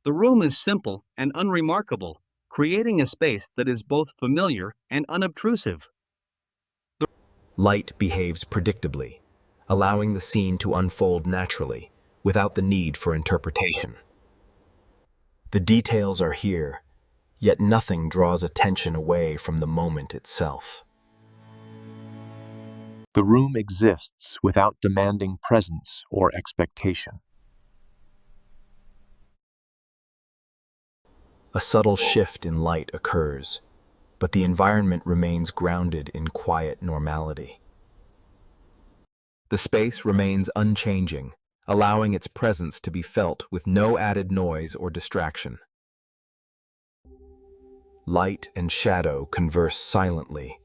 The room is simple and unremarkable, creating a space that is both familiar and unobtrusive. Light behaves predictably, allowing the scene to unfold naturally, without the need for interpretation. The details are here, yet nothing draws attention away from the moment itself. The room exists without demanding presence or expectation. A subtle shift in light occurs, but the environment remains grounded in quiet normality. The space remains unchanging, allowing its presence to be felt with no added noise or distraction. Light and shadow converse silently,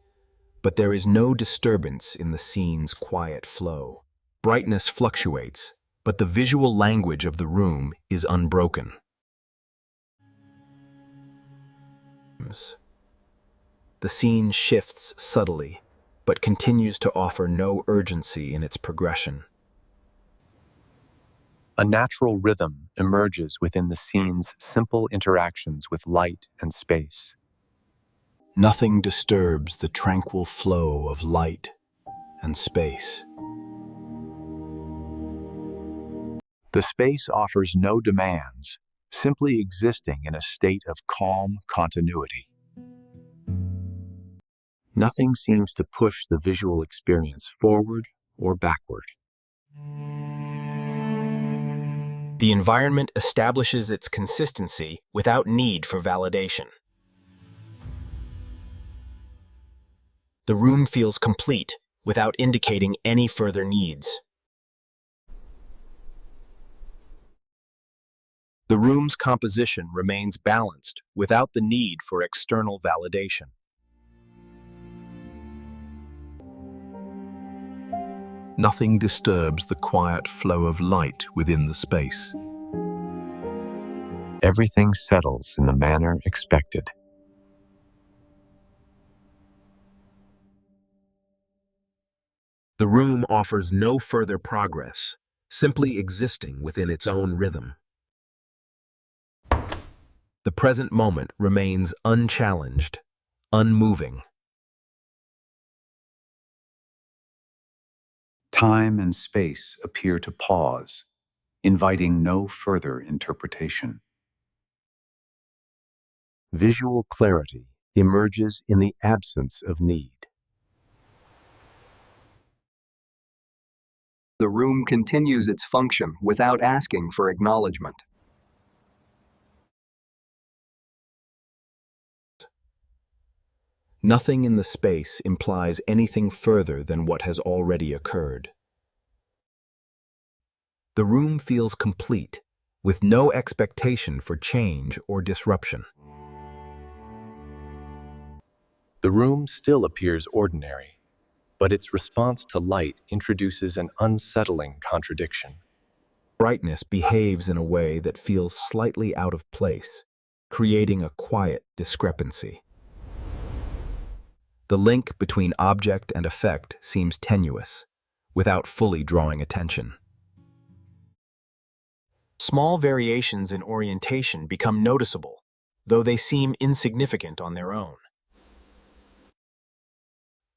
but there is no disturbance in the scene's quiet flow. Brightness fluctuates, but the visual language of the room is unbroken. The scene shifts subtly, but continues to offer no urgency in its progression. A natural rhythm emerges within the scene's simple interactions with light and space. Nothing disturbs the tranquil flow of light and space. The space offers no demands, simply existing in a state of calm continuity. Nothing seems to push the visual experience forward or backward. The environment establishes its consistency without need for validation. The room feels complete without indicating any further needs. The room's composition remains balanced without the need for external validation. Nothing disturbs the quiet flow of light within the space. Everything settles in the manner expected. The room offers no further progress, simply existing within its own rhythm. The present moment remains unchallenged, unmoving. Time and space appear to pause, inviting no further interpretation. Visual clarity emerges in the absence of need. The room continues its function without asking for acknowledgement. Nothing in the space implies anything further than what has already occurred. The room feels complete, with no expectation for change or disruption. The room still appears ordinary, but its response to light introduces an unsettling contradiction. Brightness behaves in a way that feels slightly out of place, creating a quiet discrepancy. The link between object and effect seems tenuous, without fully drawing attention. Small variations in orientation become noticeable, though they seem insignificant on their own.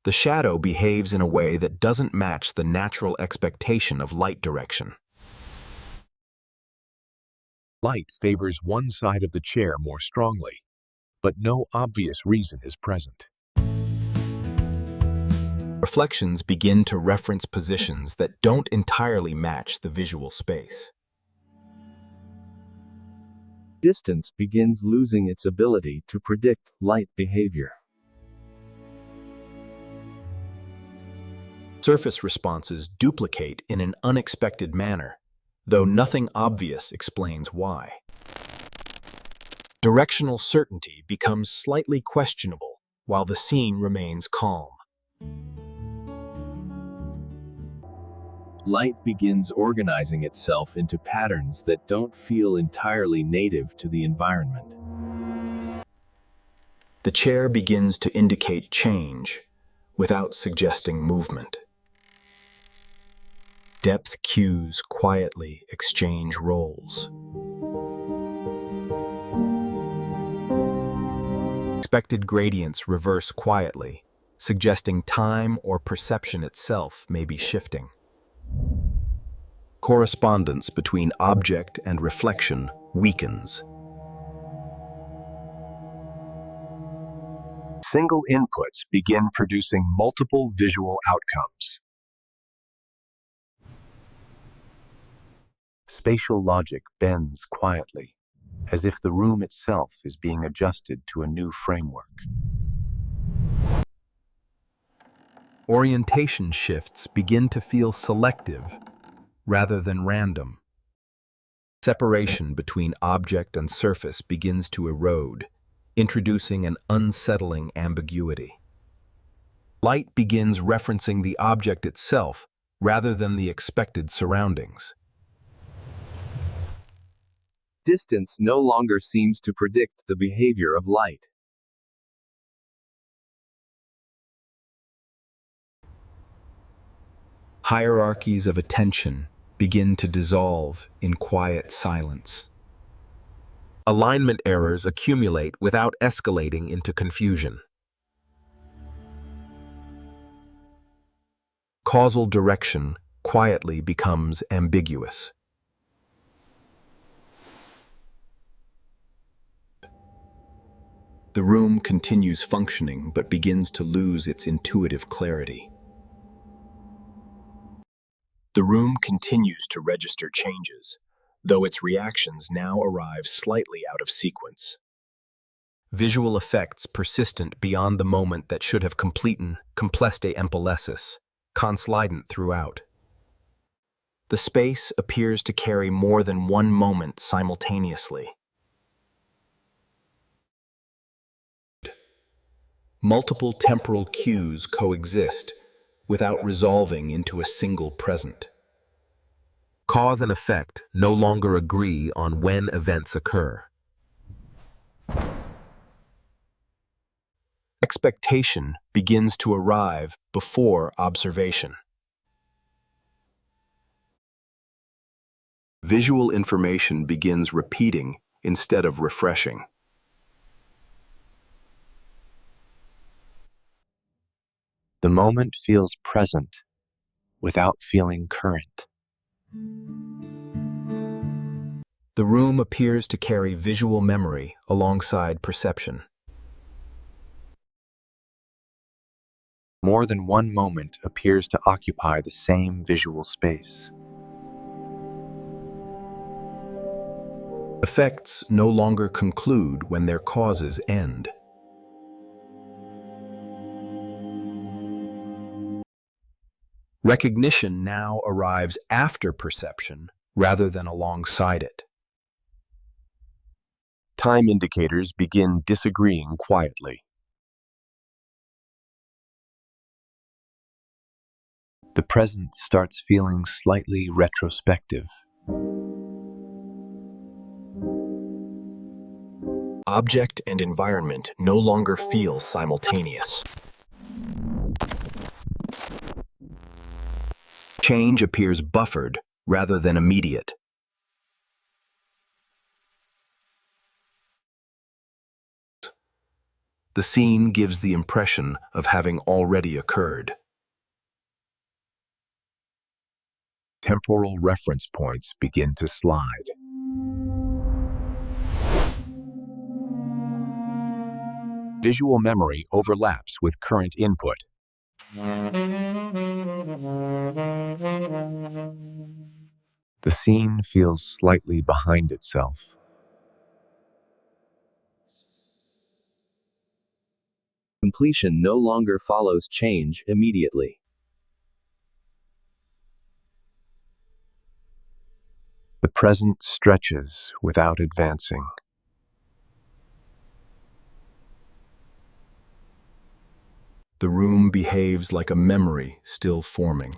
The shadow behaves in a way that doesn't match the natural expectation of light direction. Light favors one side of the chair more strongly, but no obvious reason is present. Reflections begin to reference positions that don't entirely match the visual space. Distance begins losing its ability to predict light behavior. Surface responses duplicate in an unexpected manner, though nothing obvious explains why. Directional certainty becomes slightly questionable, while the scene remains calm. Light begins organizing itself into patterns that don't feel entirely native to the environment. The chair begins to indicate change, without suggesting movement. Depth cues quietly exchange roles. Expected gradients reverse quietly, suggesting time or perception itself may be shifting. Correspondence between object and reflection weakens. Single inputs begin producing multiple visual outcomes. Spatial logic bends quietly, as if the room itself is being adjusted to a new framework. Orientation shifts begin to feel selective rather than random. Separation between object and surface begins to erode, introducing an unsettling ambiguity. Light begins referencing the object itself rather than the expected surroundings. Distance no longer seems to predict the behavior of light. Hierarchies of attention begin to dissolve in quiet silence. Alignment errors accumulate without escalating into confusion. Causal direction quietly becomes ambiguous. The room continues functioning but begins to lose its intuitive clarity. The room continues to register changes, though its reactions now arrive slightly out of sequence. Visual effects persistent beyond the moment that should have compleste empalesis, conslident throughout. The space appears to carry more than one moment simultaneously. Multiple temporal cues coexist without resolving into a single present. Cause and effect no longer agree on when events occur. Expectation begins to arrive before observation. Visual information begins repeating instead of refreshing. The moment feels present without feeling current. The room appears to carry visual memory alongside perception. More than one moment appears to occupy the same visual space. Effects no longer conclude when their causes end. Recognition now arrives after perception rather than alongside it. Time indicators begin disagreeing quietly. The present starts feeling slightly retrospective. Object and environment no longer feel simultaneous. Change appears buffered rather than immediate. The scene gives the impression of having already occurred. Temporal reference points begin to slide. Visual memory overlaps with current input. The scene feels slightly behind itself. Completion no longer follows change immediately. The present stretches without advancing. The room behaves like a memory still forming.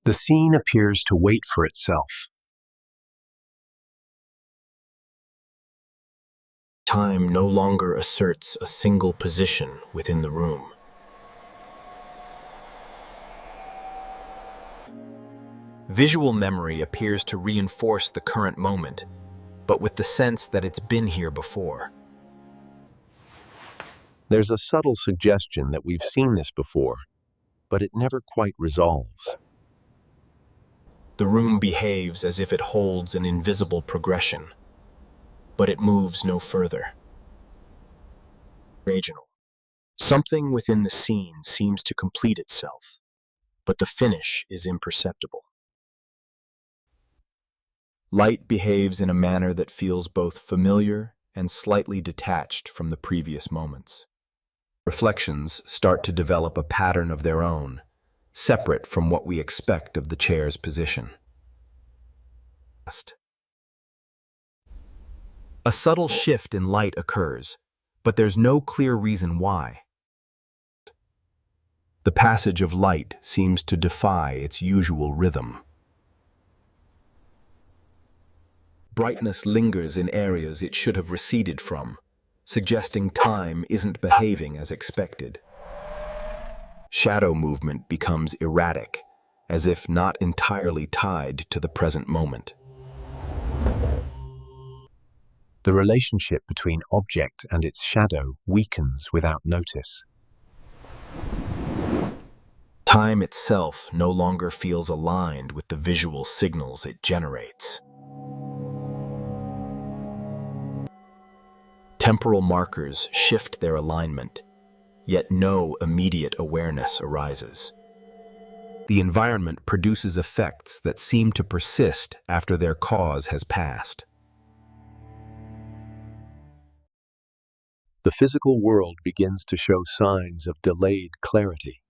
The scene appears to wait for itself. Time no longer asserts a single position within the room. Visual memory appears to reinforce the current moment, but with the sense that it's been here before. There's a subtle suggestion that we've seen this before, but it never quite resolves. The room behaves as if it holds an invisible progression, but it moves no further. Regional. Something within the scene seems to complete itself, but the finish is imperceptible. Light behaves in a manner that feels both familiar and slightly detached from the previous moments. Reflections start to develop a pattern of their own, separate from what we expect of the chair's position. A subtle shift in light occurs, but there's no clear reason why. The passage of light seems to defy its usual rhythm. Brightness lingers in areas it should have receded from, suggesting time isn't behaving as expected. Shadow movement becomes erratic, as if not entirely tied to the present moment. The relationship between object and its shadow weakens without notice. Time itself no longer feels aligned with the visual signals it generates. Temporal markers shift their alignment, yet no immediate awareness arises. The environment produces effects that seem to persist after their cause has passed. The physical world begins to show signs of delayed clarity.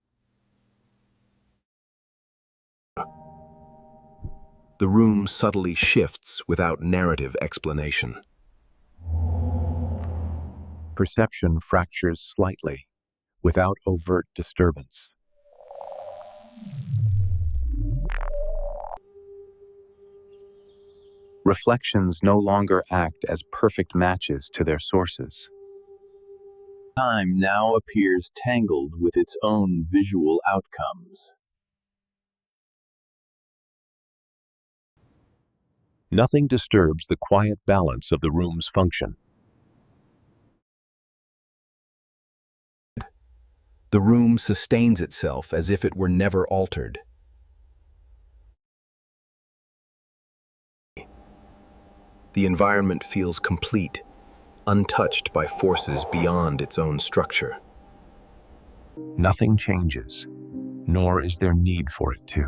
The room subtly shifts without narrative explanation. Perception fractures slightly, without overt disturbance. Reflections no longer act as perfect matches to their sources. Time now appears tangled with its own visual outcomes. Nothing disturbs the quiet balance of the room's function. The room sustains itself as if it were never altered. The environment feels complete, untouched by forces beyond its own structure. Nothing changes, nor is there need for it to.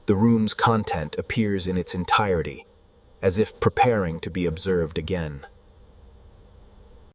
The room's content appears in its entirety, as if preparing to be observed again.